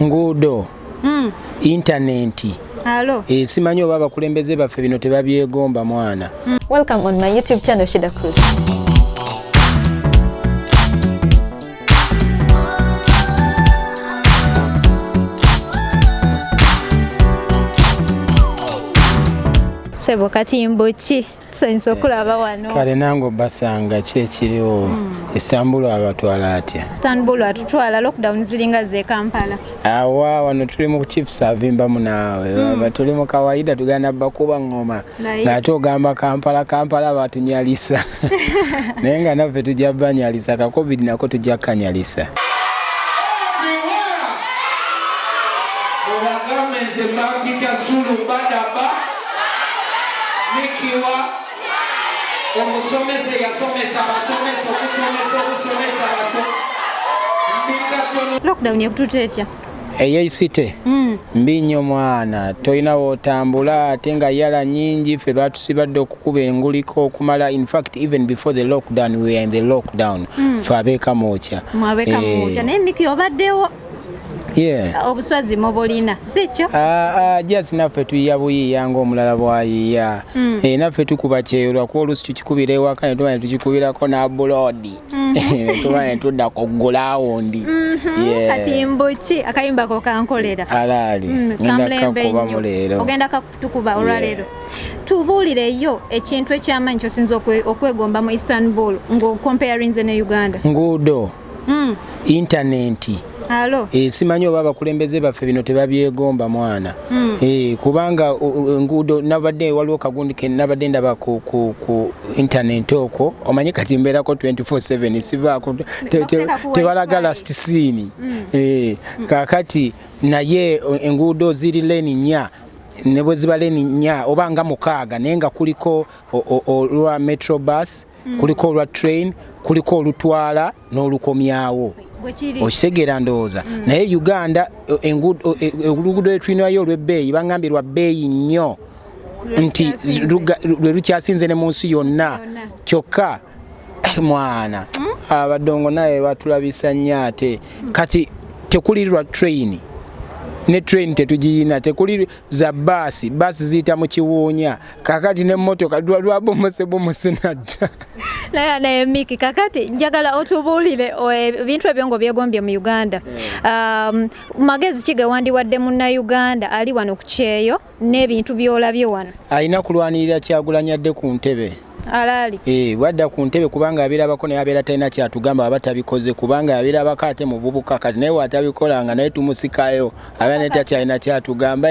nguudo intaneti simanyi oba abakulembeze baffe bino tebabyegomba mwana. Welcome on my YouTube channel Shida Cruz. Sebo katimbo ki tusanyusa okulaba wano. Kale nango basanga kyekiriwo. Istanbul abatwala atya? Istanbul atutwala lockdown ziringa ze Kampala. Awa wano tuli mu chief savimba munawe. Tuli mu kawaida tugana bakuba ngoma. Ngate ogamba Kampala batunyalisa. Naye nga naffe tujja banyalisa ka covid nako tujja kanyalisa. Mikie Wine omusomese yasomesa basomesa okusomesa lockdown yakututetya eyeisite mbi nnyo mwana toyina wotambula ate nga yala nyingi ffe lwatusibadde okukuba enguliko okumala. In fact even before the lockdown we were in the lockdown ffe abeeka mookya naye Mikie obaddewo. Yeah. Obuswazi mobulina sikyo? Just naffe tuyiya buyiiya ng'omulala bwayiiya. Naffe tukuba kyeyo lwakuba oluusi tukikubira ewaka ne tuba ne tukikubirako n'abuloodi. Tuba ne tudda ku gulawundi. Katimbo ki akayimbako kankolera? Alaali. Kamulembe nnyo. Ogenda kakutukuba olwaleero. Tubuulireyo ekintu ekyamanyi ky'osinza okwegomba mu Istanbul ng'okomparinze ne Uganda. Nguudo. Intaneti. Simanyi oba abakulembeze baffe bino tebabyegomba mwana. Kubanga nguudo nabadde waliwo kagundi ke nabadde ndaba ku internet okwo omanyi kati mbeerako 24/7 sivaako tebalaga last scene. Kakati naye enguudo ziri leni nnya ne bwe ziba leni nnya oba nga mukaaga naye nga kuliko olwa metrobus kuliko olwa train kuliko olutwala n'olukomyawo. Okitegeera ndowooza naye Uganda oluguudo lwetulinayo olw'ebbeeyi bangambye lwa bbeeyi nnyo nti lwe lukyasinze ne mu nsi yonna kyokka mwana abadongo naye batulabisa nnyo ate kati tekuli lwa train ne train tetugiyina tekuli za basi ziyita mu kiwuunya kakati n'emmotoka lwabomose nadda. Naye Mikie kakati njagala otubuulire ebintu ebyo ng'obyegombye mu Uganda. Magezi ki ge wandiwadde munnayuganda ali wano ku kyeyo n'ebintu by'olabye wano? Alina kulwanirira Kyagulanyi adde ku ntebe. Alaali. Wadda ku ntebe kubanga abirabako naye abeera talina kyatugamba aba tabikoze kubanga abirabako ate muvubuka kati naye watabikolanga naye tumusikayo abeera ne takyalina kyatugamba.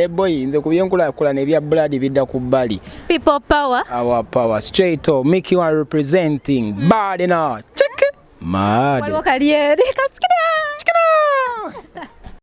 Boy nze ku byenkulaakulana ebya blood bidda ku bbali. People power. Our power. Straight up. Mikie Wine representing. Bad enough. Check it. Mad. Waliwo kalyeri kasikire